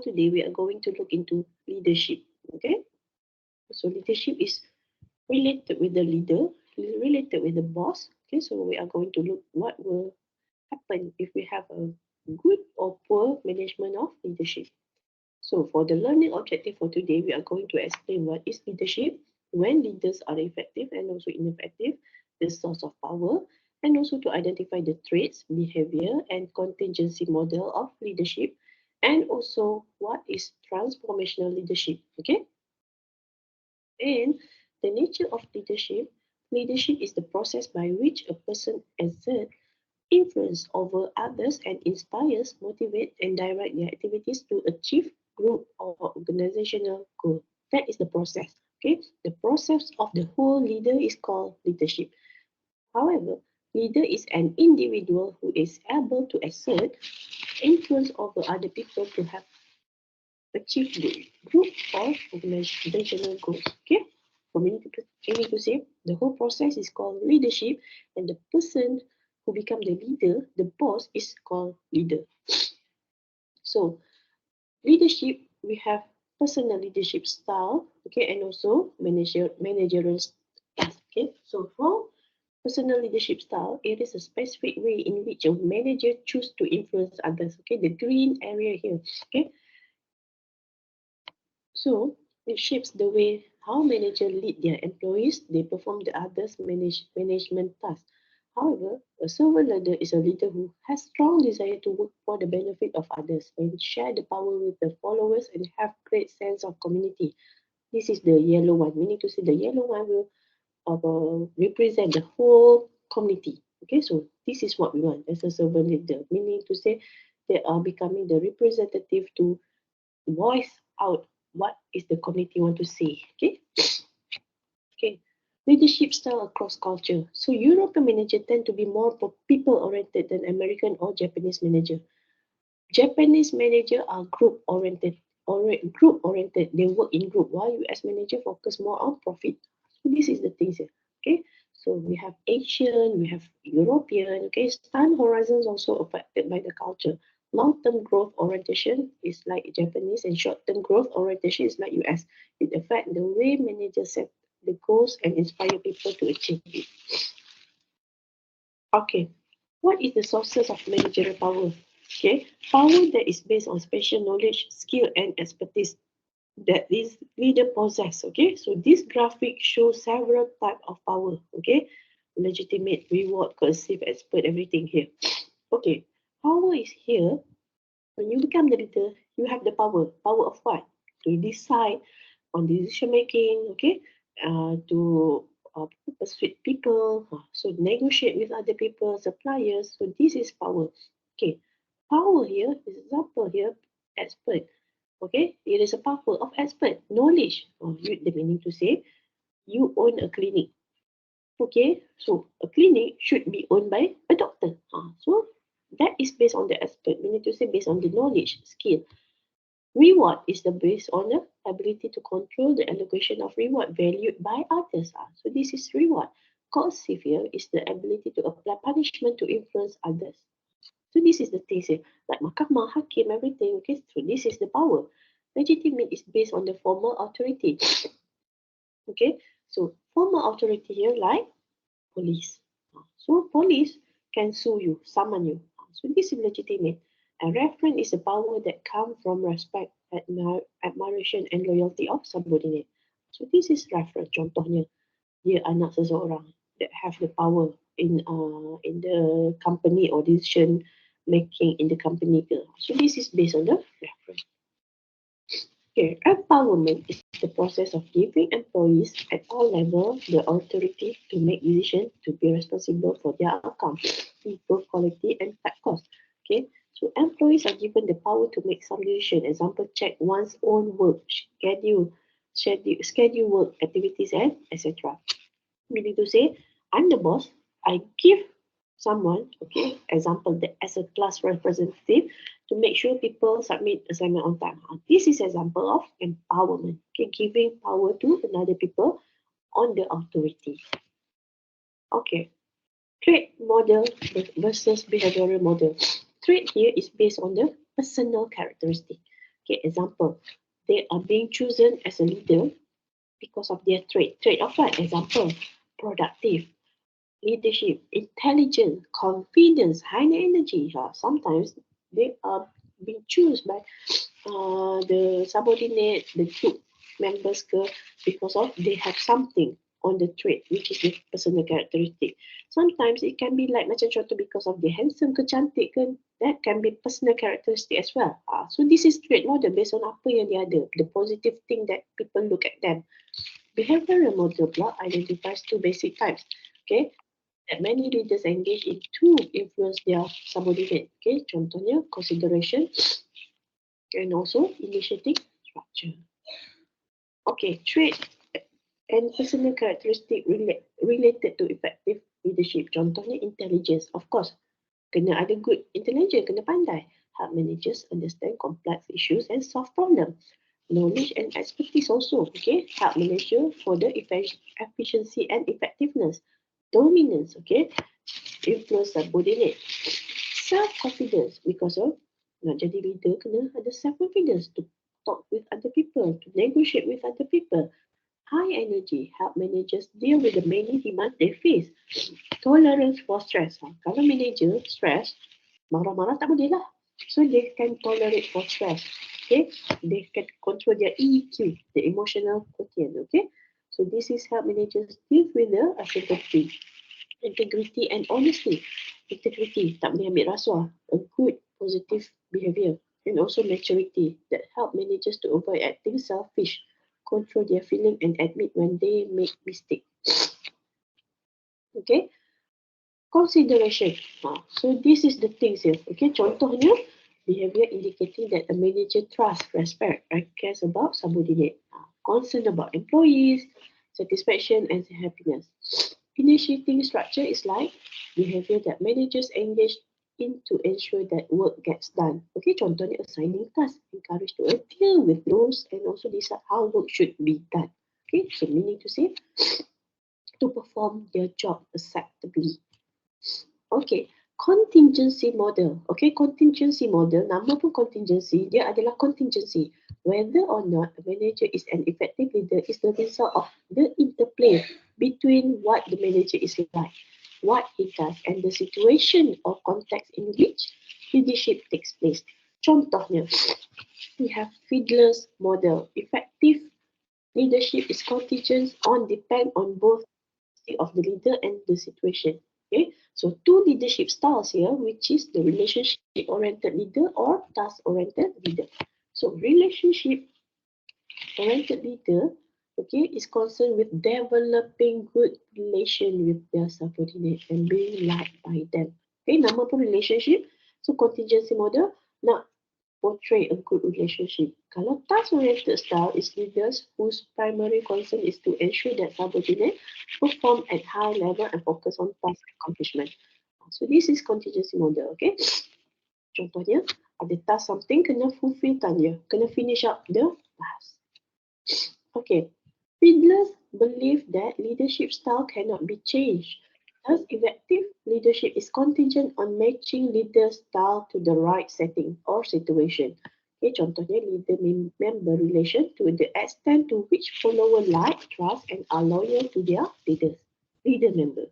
today we are going to look into leadership. Okay, so leadership is related with the leader, related with the boss. Okay, so we are going to look what will happen if we have a good or poor management of leadership. So for the learning objective for today, we are going to explain what is leadership, when leaders are effective and also ineffective, the source of power, and also to identify the traits, behavior, and contingency model of leadership, and also what is transformational leadership. Okay, and the nature of leadership. Leadership is the process by which a person exerts influence over others and inspires, motivate, and direct their activities to achieve group or organizational goal. That is the process. Okay, the process of the whole leader is called leadership. However, leader is an individual who is able to exert influence over other people to have achieve the group or organizational goals. Okay, so we need to say the whole process is called leadership, and the person who become the leader, the boss, is called leader. So leadership, we have personal leadership style, okay, and also managerial style. Okay, so for personal leadership style, it is a specific way in which a manager choose to influence others. Okay, the green area here. Okay, so it shapes the way how managers lead their employees, they perform the others management tasks. However, a servant leader is a leader who has strong desire to work for the benefit of others and share the power with the followers and have great sense of community. This is the yellow one. We need to see the yellow one will represent the whole community. Okay, so this is what we want as a servant leader. Meaning to say they are becoming the representative to voice out what is the community want to say. Okay. Okay. Leadership style across culture. So European manager tend to be more people oriented than American or Japanese manager. Japanese manager are group oriented. Group oriented. They work in group. While US manager focus more on profit. So this is the things here. Okay. So we have Asian, we have European. Okay. Time horizons also affected by the culture. Long-term growth orientation is like Japanese, and short-term growth orientation is like US. It affects the way managers set the goals and inspire people to achieve it. Okay, what is the sources of managerial power? Okay, power that is based on special knowledge, skill, and expertise that is leader possess. Okay, so this graphic shows several types of power. Okay, legitimate, reward, coercive, expert, everything here. Okay, power is here. When you become the leader, you have the power. Power of what? To decide on decision making. Okay, to persuade people. So negotiate with other people, suppliers. So this is power. Okay, power here is example here. Expert. Okay, it is a power of expert knowledge. The meaning to say you own a clinic. Okay, so a clinic should be owned by a doctor. So that is based on the expert. We need to say based on the knowledge, skill. Reward is the based on the ability to control the allocation of reward valued by others. So this is reward. Coercive here is the ability to apply punishment to influence others. So this is the thing here, like mahkamah, hakim, everything. Okay, so this is the power. Legitimate is based on the formal authority. Okay, so formal authority here like police. So police can sue you, summon you. So this is legitimate. And reference is a power that comes from respect, admiration, and loyalty of subordinate. So this is reference. Contohnya, dia anak seseorang that have the power in the company or decision making in the company. So this is based on the reference. Okay, empowerment is the process of giving employees at all levels the authority to make decisions to be responsible for their outcome, improve quality and cut costs. Okay, so employees are given the power to make some decision. Example, check one's own work, schedule work activities, and etc. Meaning to say, I'm the boss. I give someone, okay, example that as a class representative to make sure people submit assignment on time. This is example of empowerment, okay, giving power to another people on the authority. Okay, trait model versus behavioral model. Trait here is based on the personal characteristic. Okay, example, they are being chosen as a leader because of their trait. Trait of what? Example, productive, leadership, intelligence, confidence, high energy. Sometimes they are being chosen by the subordinate, the group members because of they have something on the trait which is the personal characteristic. Sometimes it can be like macam contoh because of the handsome ke cantik ke, that can be personal characteristic as well. So this is trait model based on apa yang dia ada, the positive thing that people look at them. Behavioral model pula identifies two basic types. Okay, that many leaders engage in to influence their subordinate. Okay, contohnya consideration and also initiative structure. Okay, trait and personal characteristic related to effective leadership. Contohnya intelligence. Of course, kena ada good intelligence, kena pandai. Help managers understand complex issues and solve problems. Knowledge and expertise also. Okay, help manager for the efficiency and effectiveness. Dominance. Okay, influence subordinate. Self-confidence, because of nak jadi leader kena ada self-confidence to talk with other people, to negotiate with other people. High energy, help managers deal with the many demands they face. Tolerance for stress. Kalau manager stress, marah-marah tak boleh lah. So they can tolerate for stress. Okay, they can control their EQ, the emotional quotient. Okay, so this is help managers deal with the uncertainty. Integrity and honesty. Integrity, tak boleh ambil rasuah. A good, positive behavior. And also maturity that help managers to avoid acting selfish, control their feeling and admit when they make mistake. Okay. Consideration. So this is the things here. Okay, contohnya behavior indicating that a manager trusts, respect and cares about subordinate. Concern about employees, satisfaction and happiness. Initiating structure is like behavior that managers engage in to ensure that work gets done. Okay, contohnya assigning tasks, encourage to adhere with rules and also decide how work should be done. Okay, so meaning to say to perform their job acceptably. Okay, contingency model. Okay, contingency model, nama pun contingency, dia adalah contingency. Whether or not a manager is an effective leader is the result of the interplay between what the manager is like, what he does, and the situation or context in which leadership takes place. Contohnya, we have Fiedler's model. Effective leadership is contingent on depend on both of the leader and the situation. Okay, so two leadership styles here, which is the relationship-oriented leader or task-oriented leader. So relationship-oriented leader, okay, is concerned with developing good relation with their subordinate and being liked by them. Okay, nama pun relationship. So contingency model nak portray a good relationship. Kalau task-oriented style is leaders whose primary concern is to ensure that subordinate perform at high level and focus on task accomplishment. So this is contingency model, okay? Contohnya, ada task something kena fulfillkan je, kena finish up the task. Okay, Fiedler believe that leadership style cannot be changed. Thus, effective leadership is contingent on matching leader style to the right setting or situation. Okay, contohnya leader-member relation to the extent to which followers like, trust and are loyal to their leaders. Leader member.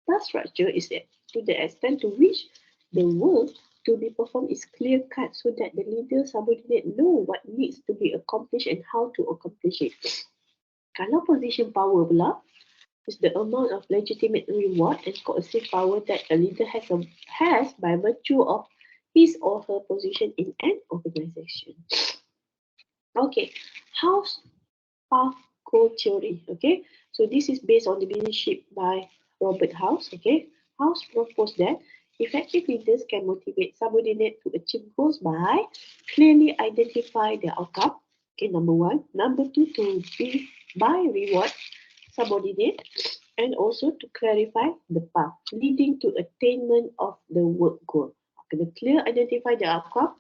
Task structure is to the extent to which the work to be performed is clear-cut so that the leader subordinate know what needs to be accomplished and how to accomplish it. Kalau position power pula, is the amount of legitimate reward and coercive power that a leader has by virtue of his or her position in an organization. Okay, house path goal theory. Okay, so this is based on the leadership by Robert House. Okay, House proposed that effective leaders can motivate subordinates to achieve goals by clearly identify their outcome. Okay, number one. Number two, to be by reward subordinate and also to clarify the path leading to attainment of the work goal. Kena clear identify the outcome.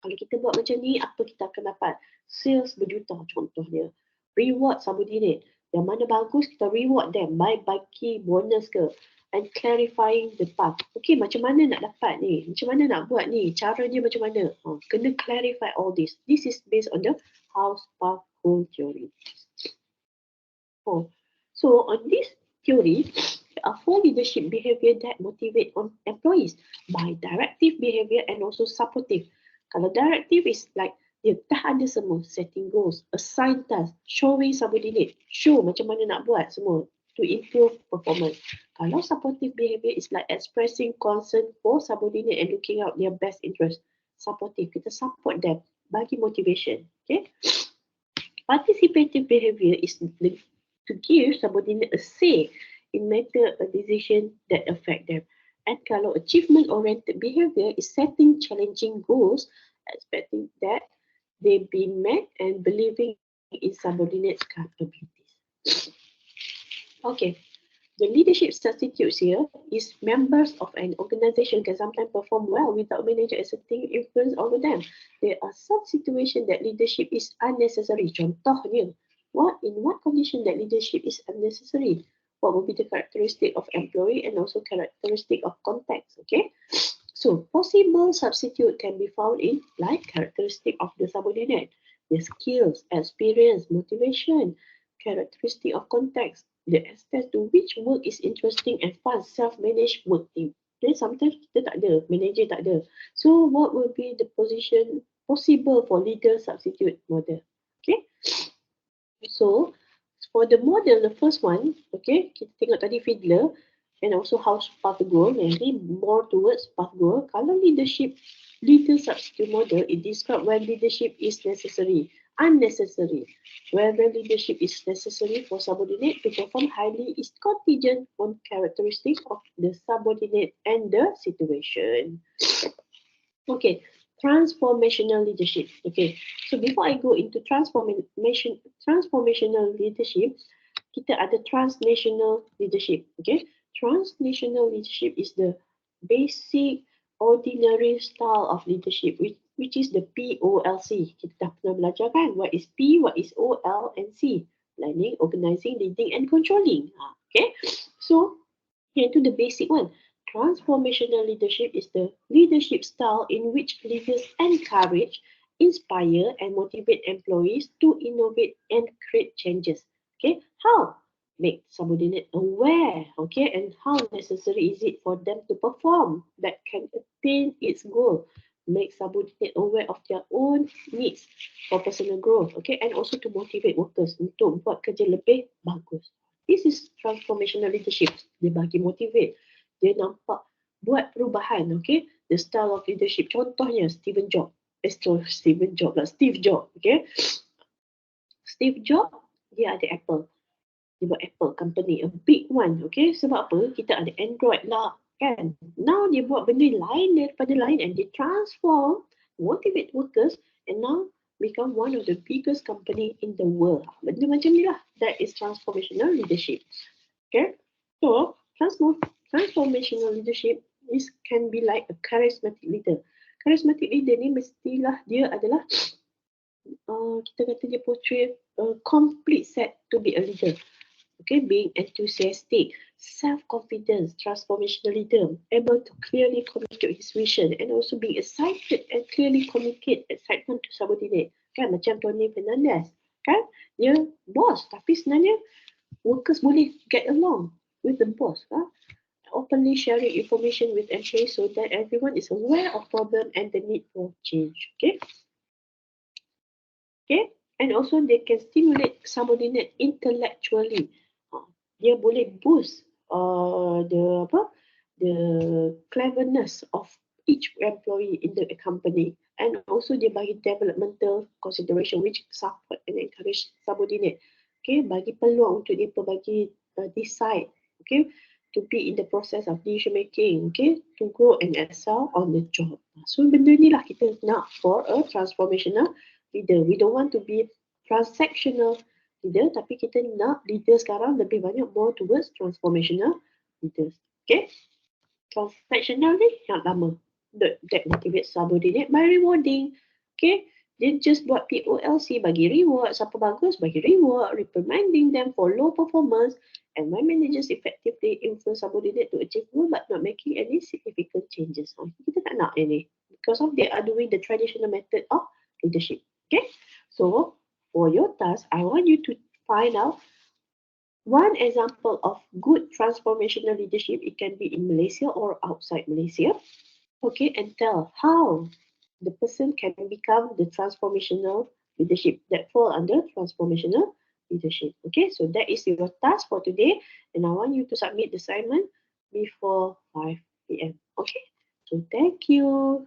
Kalau kita buat macam ni, apa kita akan dapat? Sales berjuta contohnya. Reward subordinate. Yang mana bagus, kita reward them by bagi bonus ke. and clarifying the path. Okay, macam mana nak dapat ni? Macam mana nak buat ni? Cara dia macam mana? Kena clarify all this. This is based on the house path goal theory. So on this theory, there are 4 leadership behavior that motivate on employees by directive behavior and also supportive. Kalau directive is like dia dah ada semua, setting goals, assign task, showing subordinate, show macam mana nak buat semua to improve performance. Kalau supportive behavior is like expressing concern for subordinate and looking out their best interest. Supportive, kita support them, bagi motivation. Okay. Participative behavior is to give subordinate a say in matter a decision that affect them. And kalau achievement-oriented behavior is setting challenging goals, expecting that they be met and believing in subordinates' capabilities. Okay, the leadership substitutes here is members of an organization can sometimes perform well without manager exerting influence over them. There are some situations that leadership is unnecessary. Contohnya, in what condition that leadership is unnecessary? What will be the characteristic of employee and also characteristic of context? Okay, so possible substitute can be found in like characteristic of the subordinate, the skills, experience, motivation, characteristic of context, the extent to which work is interesting and fun, self-managed work team. Then sometimes kita tak ada, manager tak ada. So what will be the position possible for leader substitute model? Okay. So for the model, the first one, okay, kita tengok tadi fiddler and also house path goal, mainly more towards path goal. Kalau leader substitute model, it describes when leadership is necessary, unnecessary. Whether leadership is necessary for subordinate to perform highly is contingent on characteristics of the subordinate and the situation. Okay. Transformational leadership. Okay, so before I go into transformational leadership, kita ada transnational leadership. Okay, transnational leadership is the basic ordinary style of leadership, which is the POLC. Kita dah pernah belajar kan? What is P, what is O, L, and C? Planning, organizing, leading, and controlling. Okay, so here to the basic one. Transformational leadership is the leadership style in which leaders encourage, inspire, and motivate employees to innovate and create changes. Okay, how? Make subordinate aware, okay, and how necessary is it for them to perform that can attain its goal. Make subordinate aware of their own needs for personal growth, okay, and also to motivate workers untuk buat kerja lebih bagus. This is transformational leadership. Dia bagi motivate. Dia nampak buat perubahan, okay? The style of leadership. Contohnya Steve Jobs, okay? Steve Jobs, dia ada Apple. Dia buat Apple company, a big one, okay? Sebab apa? Kita ada Android lah, kan? Now dia buat benda lain daripada lain and dia transform, motivate workers and now become one of the biggest company in the world. Benda macam ni lah. That is transformational leadership. Okay? So, transformational leadership can be like a charismatic leader. Charismatic leader ni mestilah dia adalah kita kata dia portray a complete set to be a leader. Okay, being enthusiastic, self-confident, transformational leader, able to clearly communicate his vision and also being excited and clearly communicate excitement to subordinate. Kan macam Tony Fernandez, kan? Dia boss tapi sebenarnya workers boleh get along with the boss. Openly sharing information with employees so that everyone is aware of problem and the need for change. Okay. Okay. And also they can stimulate subordinate intellectually. Dia boleh boost the cleverness of each employee in the company, and also dia bagi developmental consideration which support and encourage subordinate. Okay, bagi peluang untuk dia bagi decide, okay, to be in the process of decision making, okay, to grow and excel on the job. So benda ni lah kita nak for a transformational leader. We don't want to be transactional leader, tapi kita nak leader sekarang lebih banyak more towards transformational leaders. Okay, transactional ni yang lama, that motivates subordinate by rewarding. Okay, dia just buat POLC, bagi reward, siapa bagus bagi reward, reprimanding them for low performance, And my managers effectively influence subordinate to achieve goal but not making any significant changes. Kita tak nak ini because of they are doing the traditional method of leadership. Okay, so for your task, I want you to find out one example of good transformational leadership. It can be in Malaysia or outside Malaysia. Okay, and tell how the person can become the transformational leadership that fall under transformational leadership. Okay, so that is your task for today, and I want you to submit the assignment before 5 p.m. Okay, so thank you.